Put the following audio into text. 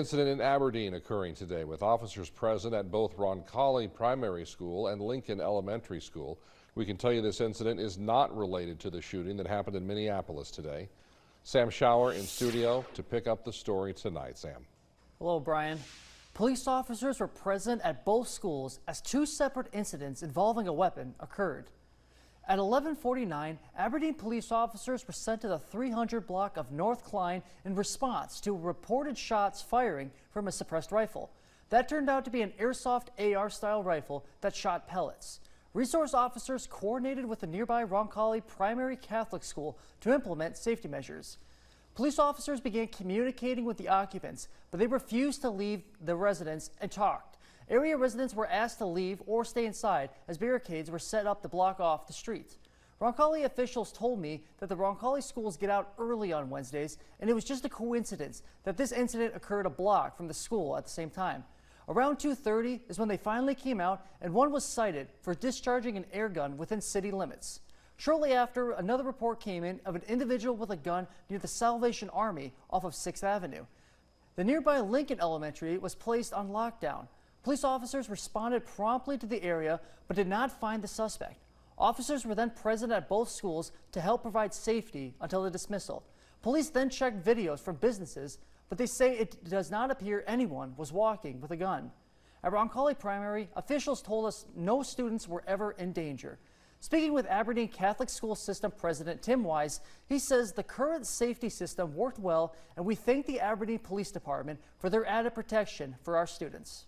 Incident in Aberdeen occurring today with officers present at both Kline Primary School and Lincoln Elementary School. We can tell you this incident is not related to the shooting that happened in Minneapolis today. Sam Schauer in studio to pick up the story tonight. Sam. Hello, Brian. Police officers were present at both schools as two separate incidents involving a weapon occurred. At 11:49, Aberdeen police officers were sent to the 300 block of North Kline in response to reported shots firing from a suppressed rifle. That turned out to be an airsoft AR-style rifle that shot pellets. Resource officers coordinated with the nearby Kline Primary Catholic School to implement safety measures. Police officers began communicating with the occupants, but they refused to leave the residence and talked. Area residents were asked to leave or stay inside as barricades were set up to block off the street. Roncalli officials told me that the Roncalli schools get out early on Wednesdays, and it was just a coincidence that this incident occurred a block from the school at the same time. Around 2:30 is when they finally came out, and one was cited for discharging an air gun within city limits. Shortly after, another report came in of an individual with a gun near the Salvation Army off of 6th Avenue. The nearby Lincoln Elementary was placed on lockdown. Police officers responded promptly to the area but did not find the suspect. Officers were then present at both schools to help provide safety until the dismissal. Police then checked videos from businesses, but they say it does not appear anyone was walking with a gun. At Roncalli Primary, officials told us no students were ever in danger. Speaking with Aberdeen Catholic School System President Tim Wise, he says the current safety system worked well, and we thank the Aberdeen Police Department for their added protection for our students.